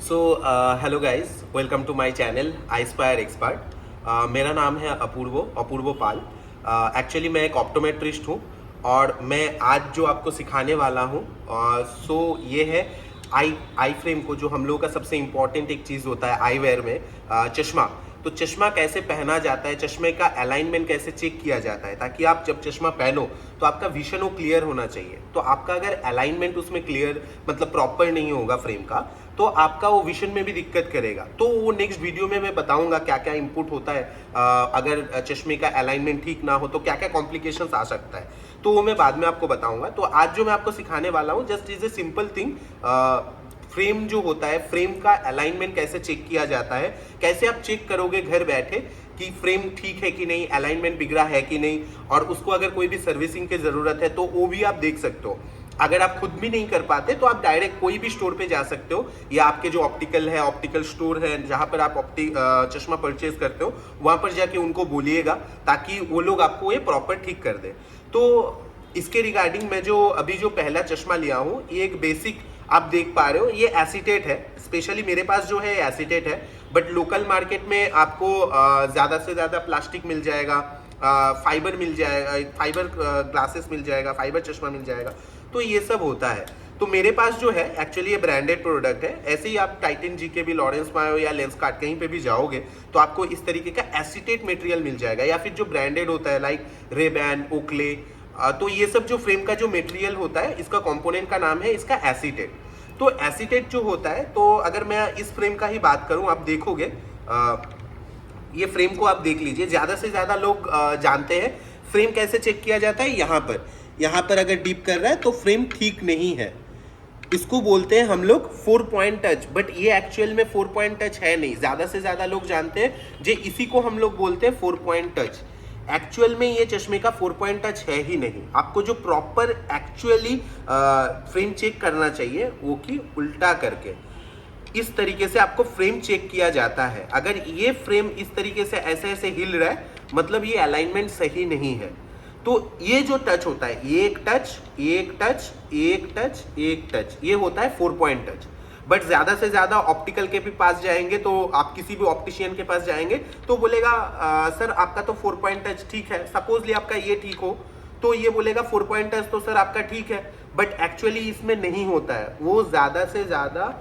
So hello guys, welcome to my channel iSpire expert. मेरा नाम है अपूर्वो पाल। एक्चुअली मैं एक ऑप्टोमेट्रिस्ट हूँ और मैं आज जो आपको सिखाने वाला हूँ ये है आई फ्रेम को, जो हम लोगों का सबसे इम्पॉर्टेंट एक चीज़ होता है आई वेयर में, चश्मा। तो चश्मा कैसे पहना जाता है, चश्मे का अलाइनमेंट कैसे चेक किया जाता है, ताकि आप जब चश्मा पहनो तो आपका विजन वो क्लियर होना चाहिए। तो आपका अगर अलाइनमेंट उसमें क्लियर मतलब प्रॉपर नहीं होगा फ्रेम का, तो आपका वो विजन में भी दिक्कत करेगा। तो वो नेक्स्ट वीडियो में मैं बताऊंगा क्या क्या इनपुट होता है, अगर चश्मे का अलाइनमेंट ठीक ना हो तो क्या क्या कॉम्प्लिकेशंस आ सकता है, तो वो मैं बाद में आपको बताऊंगा। तो आज जो मैं आपको सिखाने वाला हूँ just is a simple thing. Frame जो होता है, फ्रेम का अलाइनमेंट कैसे चेक किया जाता है, कैसे आप चेक करोगे घर बैठे कि फ्रेम ठीक है कि नहीं, अलाइनमेंट बिगड़ा है कि नहीं, और उसको अगर कोई भी सर्विसिंग की जरूरत है तो वो भी आप देख सकते हो। अगर आप खुद भी नहीं कर पाते तो आप डायरेक्ट कोई भी स्टोर पे जा सकते हो, या आपके जो ऑप्टिकल स्टोर है जहां पर आप चश्मा परचेज करते हो, वहां पर जाके उनको बोलिएगा ताकि वो लोग आपको ये प्रॉपर ठीक कर दे। तो इसके रिगार्डिंग मैं जो अभी जो पहला चश्मा लिया हूँ, ये एक बेसिक आप देख पा रहे हो, ये एसीटेट है। स्पेशली मेरे पास जो है एसीटेट है, बट लोकल मार्केट में आपको ज़्यादा से ज़्यादा प्लास्टिक मिल जाएगा, फाइबर मिल जाएगा, फाइबर ग्लासेस मिल जाएगा, फाइबर चश्मा मिल जाएगा, तो ये सब होता है। तो मेरे पास जो है एक्चुअली ये ब्रांडेड प्रोडक्ट है। ऐसे ही आप टाइटन जीके लॉरेंस मायो या लेंसकार्ट कहीं पे भी जाओगे तो आपको इस तरीके का एसीटेट मटेरियल मिल जाएगा, या फिर जो ब्रांडेड होता है लाइक रेबैन, ओक्ले। तो ये सब जो फ्रेम का जो मटेरियल होता है, इसका कंपोनेंट का नाम है इसका एसीटेट। तो एसीटेट जो होता है, तो अगर मैं इस फ्रेम का ही बात करूं, आप देखोगे ये फ्रेम को आप देख लीजिए। ज़्यादा से ज़्यादा लोग जानते हैं फ्रेम कैसे चेक किया जाता है। यहाँ पर अगर डीप कर रहा है तो फ्रेम ठीक नहीं है, इसको बोलते हैं हम लोग 4 पॉइंट टच। बट ये एक्चुअल में 4 पॉइंट टच है नहीं, ज़्यादा से ज़्यादा लोग जानते हैं जे इसी को हम लोग बोलते हैं 4 पॉइंट टच। एक्चुअल में ये चश्मे का 4 पॉइंट टच है ही नहीं। आपको जो प्रॉपर एक्चुअली फ्रेम चेक करना चाहिए वो कि उल्टा करके इस तरीके से आपको फ्रेम चेक किया जाता है। अगर ये फ्रेम इस तरीके से ऐसे ऐसे हिल रहा है, मतलब ये अलाइनमेंट सही नहीं है। तो ये जो टच होता है, एक टच एक टच एक टच एक टच, ये होता है 4 पॉइंट टच। बट ज़्यादा से ज़्यादा ऑप्टिकल के भी पास जाएंगे, तो आप किसी भी ऑप्टिशियन के पास जाएंगे तो बोलेगा सर आपका तो 4 पॉइंट टच ठीक है। सपोजली आपका ये ठीक हो तो ये बोलेगा 4 पॉइंट टच तो सर आपका ठीक है, बट एक्चुअली इसमें नहीं होता है। वो ज़्यादा से ज़्यादा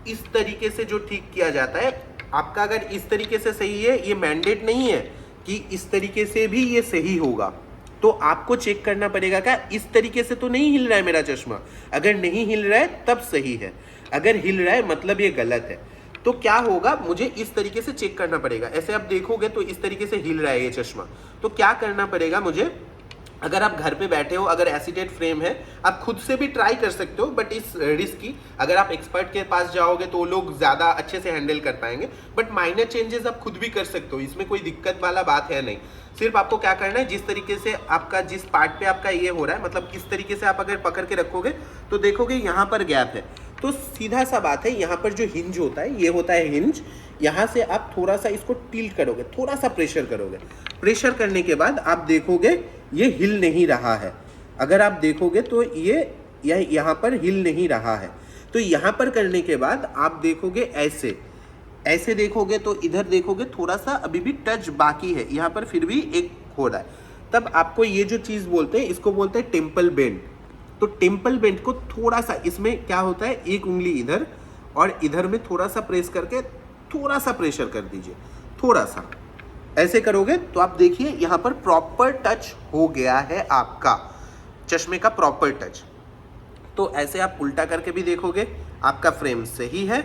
इस तरीके से जो ठीक किया जाता है। आपका अगर इस तरीके से सही है, ये मैंडेट नहीं है कि इस तरीके से भी ये सही होगा। तो आपको चेक करना पड़ेगा क्या इस तरीके से तो नहीं हिल रहा है मेरा चश्मा। अगर नहीं हिल रहा है तब सही है, अगर हिल रहा है मतलब ये गलत है। तो क्या होगा, मुझे इस तरीके से चेक करना पड़ेगा। ऐसे आप देखोगे तो इस तरीके से हिल रहा है ये चश्मा, तो क्या करना पड़ेगा मुझे। अगर आप घर पे बैठे हो, अगर एसीटेट फ्रेम है, आप खुद से भी ट्राई कर सकते हो, बट इस रिस्क की अगर आप एक्सपर्ट के पास जाओगे तो लोग ज़्यादा अच्छे से हैंडल कर पाएंगे। बट माइनर चेंजेस आप खुद भी कर सकते हो, इसमें कोई दिक्कत वाला बात है नहीं। सिर्फ आपको क्या करना है, जिस तरीके से आपका जिस पार्ट पे आपका ये हो रहा है, मतलब इस तरीके से आप अगर पकड़ के रखोगे तो देखोगे यहाँ पर गैप है। तो सीधा सा बात है, यहाँ पर जो हिंज होता है, ये होता है हिंज। यहाँ से आप थोड़ा सा इसको टिल्ट करोगे, थोड़ा सा प्रेशर करोगे। प्रेशर करने के बाद आप देखोगे ये हिल नहीं रहा है। अगर आप देखोगे तो ये यहाँ पर हिल नहीं रहा है। तो यहाँ पर करने के बाद आप देखोगे ऐसे देखोगे तो इधर देखोगे थोड़ा सा अभी भी टच बाकी है, यहाँ पर फिर भी एक हो रहा है। तब आपको ये जो चीज़ बोलते हैं, इसको बोलते हैं टेम्पल बेंड। तो टेम्पल बेंड को थोड़ा सा, इसमें क्या होता है, एक उंगली इधर और इधर में थोड़ा सा प्रेस करके थोड़ा सा प्रेशर कर दीजिए, थोड़ा सा ऐसे करोगे तो आप देखिए यहाँ पर प्रॉपर टच हो गया है आपका चश्मे का प्रॉपर टच। तो ऐसे आप उल्टा करके भी देखोगे आपका फ्रेम सही है,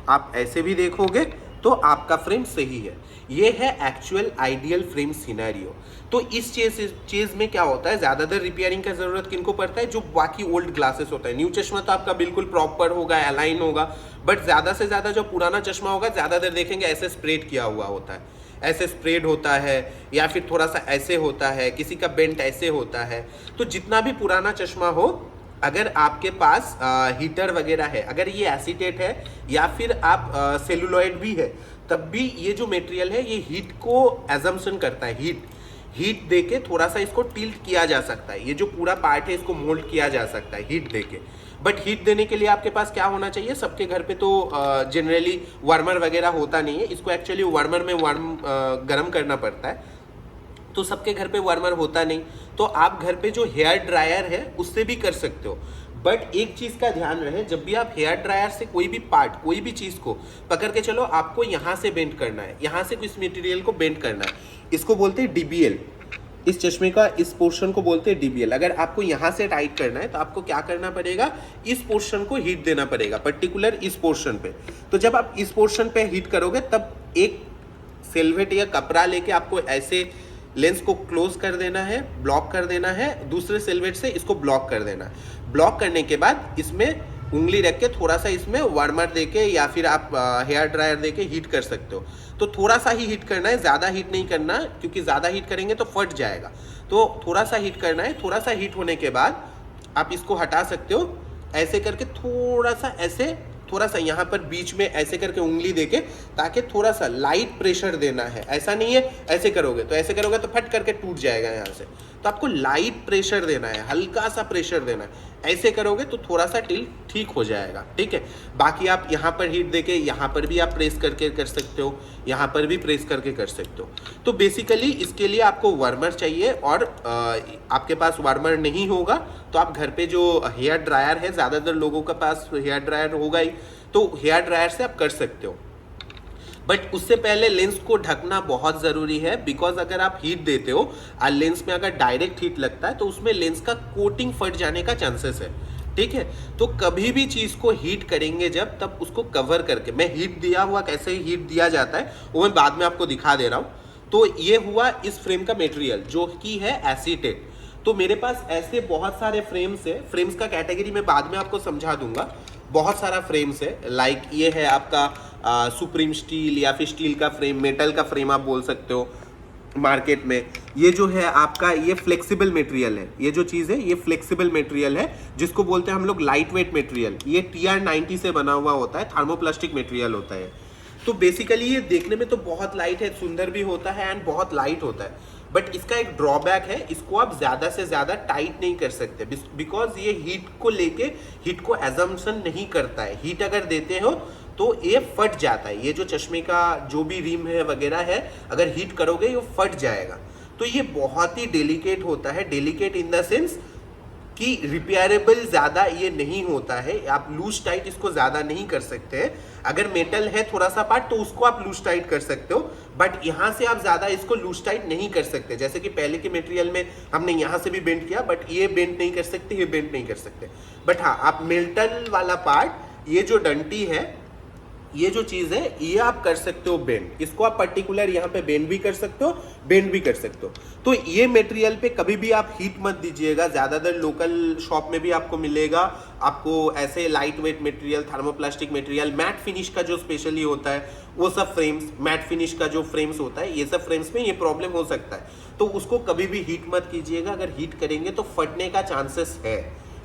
आप ऐसे भी देखोगे तो आपका फ्रेम सही है। ये है एक्चुअल आइडियल फ्रेम सिनेरियो। तो इस चीज में क्या होता है, ज़्यादातर रिपेयरिंग का ज़रूरत किनको पड़ता है, जो बाकी ओल्ड ग्लासेस होता है। न्यू चश्मा तो आपका बिल्कुल प्रॉपर होगा, अलाइन होगा, बट ज़्यादा से ज़्यादा जो पुराना चश्मा होगा, ज़्यादातर देखेंगे ऐसे स्प्रेड किया हुआ होता है, ऐसे स्प्रेड होता है, या फिर थोड़ा सा ऐसे होता है, किसी का बेंट ऐसे होता है। तो जितना भी पुराना चश्मा हो, अगर आपके पास हीटर वगैरह है, अगर ये एसीटेट है या फिर आप सेलुलॉइड भी है, तब भी ये जो मटेरियल है ये हीट को एजम्पशन करता है। हीट देके थोड़ा सा इसको टिल्ट किया जा सकता है। ये जो पूरा पार्ट है इसको मोल्ड किया जा सकता है हीट देके। बट हीट देने के लिए आपके पास क्या होना चाहिए, सबके घर पे तो जनरली वार्मर वगैरह होता नहीं है, इसको एक्चुअली वार्मर में गर्म करना पड़ता है, तो सबके घर पे वार्मर होता नहीं, तो आप घर पे जो हेयर ड्रायर है उससे भी कर सकते हो। बट एक चीज़ का ध्यान रहे, जब भी आप हेयर ड्रायर से कोई भी पार्ट, कोई भी चीज़ को पकड़ के चलो, आपको यहाँ से बेंड करना है, यहाँ से कुछ मटेरियल को बेंड करना है, इसको बोलते हैं डीबीएल। इस चश्मे का इस पोर्शन को बोलते हैं डीबीएल। अगर आपको यहाँ से टाइट करना है तो आपको क्या करना पड़ेगा, इस पोर्शन को हीट देना पड़ेगा, पर्टिकुलर इस पोर्शन पे। तो जब आप इस पोर्शन पे हीट करोगे तब एक सेलवेट या कपड़ा लेके आपको ऐसे लेंस को क्लोज कर देना है, ब्लॉक कर देना है, दूसरे सेलवेट से इसको ब्लॉक कर देना है। ब्लॉक करने के बाद इसमें उंगली रख के थोड़ा सा इसमें वार्मर देके या फिर आप हेयर ड्रायर देके हीट कर सकते हो। तो थोड़ा सा ही हीट करना है, ज़्यादा हीट नहीं करना, क्योंकि ज़्यादा हीट करेंगे तो फट जाएगा। तो थोड़ा सा हीट करना है। थोड़ा सा हीट होने के बाद आप इसको हटा सकते हो, ऐसे करके थोड़ा सा ऐसे, थोड़ा सा यहाँ पर बीच में ऐसे करके उंगली देके, ताकि थोड़ा सा लाइट प्रेशर देना है। ऐसा नहीं है ऐसे करोगे तो, ऐसे करोगे तो फट करके टूट जाएगा यहाँ से। तो आपको लाइट प्रेशर देना है, हल्का सा प्रेशर देना है। ऐसे करोगे तो थोड़ा सा टिल ठीक हो जाएगा, ठीक है। बाकी आप यहाँ पर हीट देके यहाँ पर भी आप प्रेस करके कर सकते हो, यहाँ पर भी प्रेस करके कर सकते हो। तो बेसिकली इसके लिए आपको वार्मर चाहिए, और आपके पास वार्मर नहीं होगा तो आप घर पे जो हेयर ड्रायर है, ज़्यादातर लोगों के पास हेयर ड्रायर होगा ही, तो हेयर ड्रायर से आप कर सकते हो। बट उससे पहले लेंस को ढकना बहुत ज़रूरी है, बिकॉज अगर आप हीट देते हो और लेंस में अगर डायरेक्ट हीट लगता है तो उसमें लेंस का कोटिंग फट जाने का चांसेस है, ठीक है। तो कभी भी चीज़ को हीट करेंगे जब, तब उसको कवर करके, मैं हीट दिया हुआ कैसे हीट दिया जाता है वो मैं बाद में आपको दिखा दे रहा हूँ। तो ये हुआ इस फ्रेम का मटेरियल जो कि है एसीटेट। तो मेरे पास ऐसे बहुत सारे फ्रेम्स है, फ्रेम्स का कैटेगरी मैं बाद में आपको समझा दूंगा। बहुत सारा फ्रेम्स है, लाइक ये है आपका सुप्रीम स्टील या फिर स्टील का फ्रेम, मेटल का फ्रेम आप बोल सकते हो मार्केट में। ये जो है आपका, ये फ्लेक्सिबल मटेरियल है, ये जो चीज़ है ये फ्लेक्सिबल मटेरियल है, जिसको बोलते हैं हम लोग लाइट वेट मटेरियल। ये TR90 से बना हुआ होता है, थर्मोप्लास्टिक मटेरियल होता है। तो बेसिकली ये देखने में तो बहुत लाइट है, सुंदर भी होता है एंड बहुत लाइट होता है। बट इसका एक ड्रॉबैक है, इसको आप ज़्यादा से ज़्यादा टाइट नहीं कर सकते, बिकॉज ये हीट को लेके, हीट को एजम्पशन नहीं करता है। हीट अगर देते हो तो ये फट जाता है। ये जो चश्मे का जो भी रिम है वगैरह है, अगर हीट करोगे ये फट जाएगा। तो ये बहुत ही डेलिकेट होता है, डेलिकेट इन द सेंस कि रिपेयरेबल ज़्यादा ये नहीं होता है। आप लूज टाइट इसको ज़्यादा नहीं कर सकते हैं। अगर मेटल है थोड़ा सा पार्ट तो उसको आप लूज टाइट कर सकते हो, बट यहाँ से आप ज़्यादा इसको लूज टाइट नहीं कर सकते। जैसे कि पहले के मटेरियल में हमने यहाँ से भी बेंड किया, बट ये बेंड नहीं कर सकते, ये बेंड नहीं कर सकते। बट हाँ, आप मेटल वाला पार्ट, ये जो डंटी है, ये जो चीज़ है, ये आप कर सकते हो बेंड। इसको आप पर्टिकुलर यहाँ पे बेंड भी कर सकते हो, बेंड भी कर सकते हो। तो ये मटेरियल पे कभी भी आप हीट मत दीजिएगा। ज़्यादातर लोकल शॉप में भी आपको मिलेगा, आपको ऐसे light weight material, thermoplastic material, matte finish का जो स्पेशली होता है वो सब फ्रेम्स, मैट फिनिश का जो फ्रेम्स होता है, ये सब फ्रेम्स में ये प्रॉब्लम हो सकता है। तो उसको कभी भी हीट मत कीजिएगा, अगर हीट करेंगे तो फटने का चांसेस है,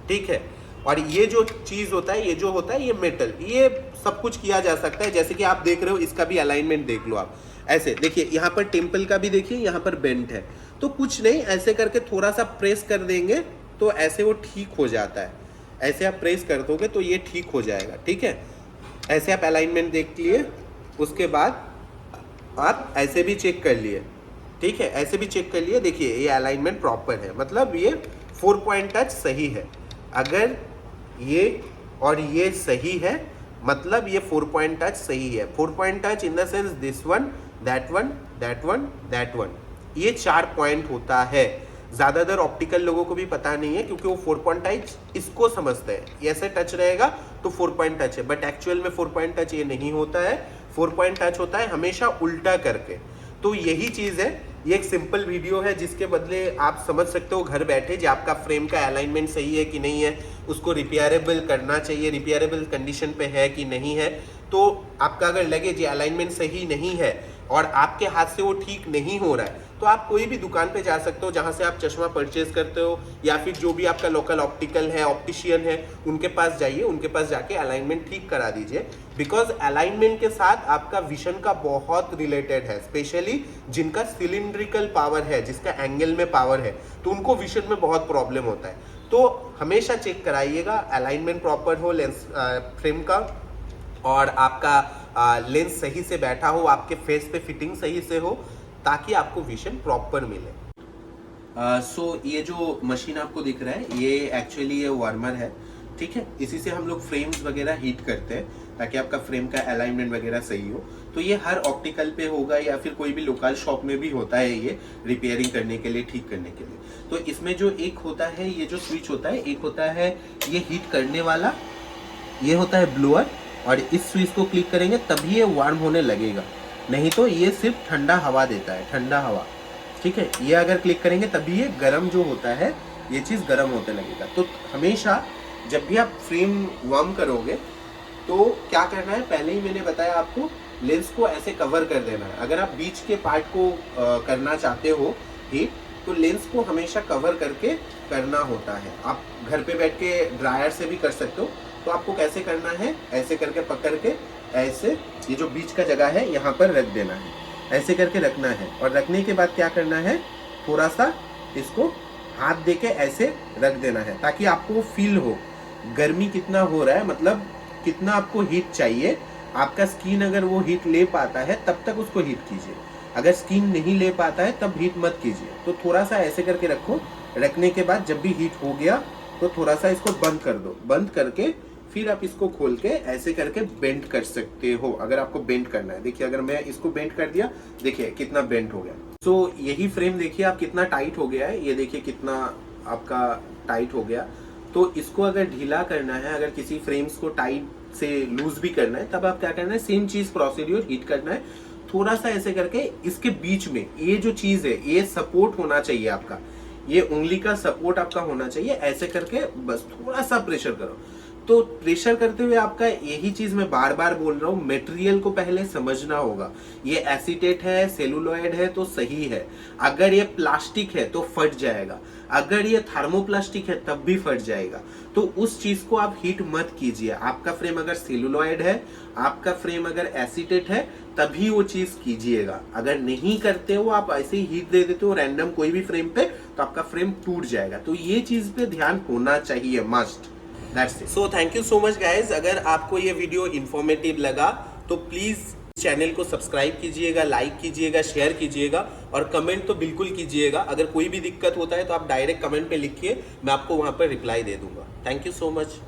ठीक है। और ये जो चीज़ होता है, ये जो होता है, ये मेटल, ये सब कुछ किया जा सकता है। जैसे कि आप देख रहे हो, इसका भी अलाइनमेंट देख लो आप। ऐसे देखिए, यहाँ पर टेम्पल का भी देखिए, यहाँ पर बेंट है। तो कुछ नहीं, ऐसे करके थोड़ा सा प्रेस कर देंगे तो ऐसे वो ठीक हो जाता है। ऐसे आप प्रेस कर दोगे तो ये ठीक हो जाएगा, ठीक है। ऐसे आप अलाइनमेंट देख लिए, उसके बाद आप ऐसे भी चेक कर लिए, ठीक है, ऐसे भी चेक कर लिए। देखिए ये अलाइनमेंट प्रॉपर है, मतलब ये 4 पॉइंट टच सही है। अगर ये और ये सही है, मतलब ये 4 पॉइंट टच सही है। 4 point touch in the sense this one, that one, that one, that one, ये 4 पॉइंट होता है। ज़्यादातर ऑप्टिकल लोगों को भी पता नहीं है, क्योंकि वो 4 पॉइंट टच इसको समझते हैं, ऐसे टच रहेगा तो 4 पॉइंट टच है। बट एक्चुअल में 4 पॉइंट टच ये नहीं होता है। 4 पॉइंट टच होता है हमेशा उल्टा करके। तो यही चीज़ है। ये एक सिंपल वीडियो है, जिसके बदले आप समझ सकते हो घर बैठे कि आपका फ्रेम का अलाइनमेंट सही है कि नहीं है, उसको रिपेयरेबल करना चाहिए, रिपेयरेबल कंडीशन पे है कि नहीं है। तो आपका अगर लगे कि अलाइनमेंट सही नहीं है और आपके हाथ से वो ठीक नहीं हो रहा है, तो आप कोई भी दुकान पे जा सकते हो जहाँ से आप चश्मा परचेज करते हो, या फिर जो भी आपका लोकल ऑप्टिकल है, ऑप्टिशियन है, उनके पास जाइए, उनके पास जाके अलाइनमेंट ठीक करा दीजिए। बिकॉज अलाइनमेंट के साथ आपका विजन का बहुत रिलेटेड है, स्पेशली जिनका सिलिंड्रिकल पावर है, जिसका एंगल में पावर है, तो उनको विजन में बहुत प्रॉब्लम होता है। तो हमेशा चेक कराइएगा अलाइनमेंट प्रॉपर हो लेंस फ्रेम का, और आपका लेंस सही से बैठा हो, आपके फेस पे फिटिंग सही से हो, ताकि आपको विजन प्रॉपर मिले। सो ये जो मशीन आपको दिख रहा है ये एक्चुअली ये वार्मर है, ठीक है। इसी से हम लोग फ्रेम्स वगैरह हीट करते हैं ताकि आपका फ्रेम का अलाइनमेंट वगैरह सही हो। तो ये हर ऑप्टिकल पे होगा या फिर कोई भी लोकल शॉप में भी होता है ये रिपेयरिंग करने के लिए, ठीक करने के लिए। तो इसमें जो एक होता है ये जो स्विच होता है, एक होता है ये हीट करने वाला, ये होता है ब्लोअर, और इस स्विच को क्लिक करेंगे तभी ये वार्म होने लगेगा, नहीं तो ये सिर्फ ठंडा हवा देता है, ठंडा हवा, ठीक है। ये अगर क्लिक करेंगे तभी ये गर्म जो होता है ये चीज़ गर्म होने लगेगा। तो हमेशा जब भी आप फ्रेम वार्म करोगे तो क्या करना है, पहले ही मैंने बताया आपको, लेंस को ऐसे कवर कर देना है। अगर आप बीच के पार्ट को करना चाहते हो हीट, तो लेंस को हमेशा कवर करके करना होता है। आप घर पे बैठ के ड्रायर से भी कर सकते हो। तो आपको कैसे करना है, ऐसे करके पकड़ के ऐसे ये जो बीच का जगह है यहाँ पर रख देना है, ऐसे करके रखना है। और रखने के बाद क्या करना है, थोड़ा सा इसको हाथ दे के ऐसे रख देना है ताकि आपको फील हो गर्मी कितना हो रहा है, मतलब कितना आपको हीट चाहिए। आपका स्किन अगर वो हीट ले पाता है तब तक उसको हीट कीजिए, अगर स्किन नहीं ले पाता है तब हीट मत कीजिए। तो थोड़ा सा ऐसे करके रखो, रखने के बाद जब भी हीट हो गया तो थोड़ा सा इसको बंद कर दो, बंद करके फिर आप इसको खोल के ऐसे करके बेंड कर सकते हो अगर आपको बेंड करना है। देखिए अगर मैं इसको बेंड कर दिया, देखिए कितना बेंड हो गया। सो यही फ्रेम देखिए आप कितना टाइट हो गया है, ये देखिए कितना आपका टाइट हो गया। तो इसको अगर ढीला करना है, अगर किसी फ्रेम्स को टाइट से लूज भी करना है, तब आप क्या करना है, सेम चीज प्रोसीड्यूर हीट करना है। थोड़ा सा ऐसे करके इसके बीच में ये जो चीज है ये सपोर्ट होना चाहिए आपका, ये उंगली का सपोर्ट आपका होना चाहिए। ऐसे करके बस थोड़ा सा प्रेशर करो। तो प्रेशर करते हुए आपका यही चीज मैं बार बार बोल रहा हूँ, मटेरियल को पहले समझना होगा। ये एसीटेट है, सेलुलॉइड है तो सही है, अगर ये प्लास्टिक है तो फट जाएगा, अगर ये थर्मोप्लास्टिक है तब भी फट जाएगा। तो उस चीज को आप हीट मत कीजिए। आपका फ्रेम अगर सेलुलॉइड है, आपका फ्रेम अगर एसीटेट है, तभी वो चीज कीजिएगा। अगर नहीं करते हो, आप ऐसे ही हीट दे देते हो रैंडम कोई भी फ्रेम पे, तो आपका फ्रेम टूट जाएगा। तो ये चीज पे ध्यान होना चाहिए, must. That's it. So thank you so much guys. अगर आपको ये वीडियो इंफॉर्मेटिव लगा तो प्लीज चैनल को सब्सक्राइब कीजिएगा, लाइक कीजिएगा, शेयर कीजिएगा, और कमेंट तो बिल्कुल कीजिएगा। अगर कोई भी दिक्कत होता है तो आप डायरेक्ट कमेंट पे लिखिए, मैं आपको वहां पर रिप्लाई दे दूंगा। Thank you so much.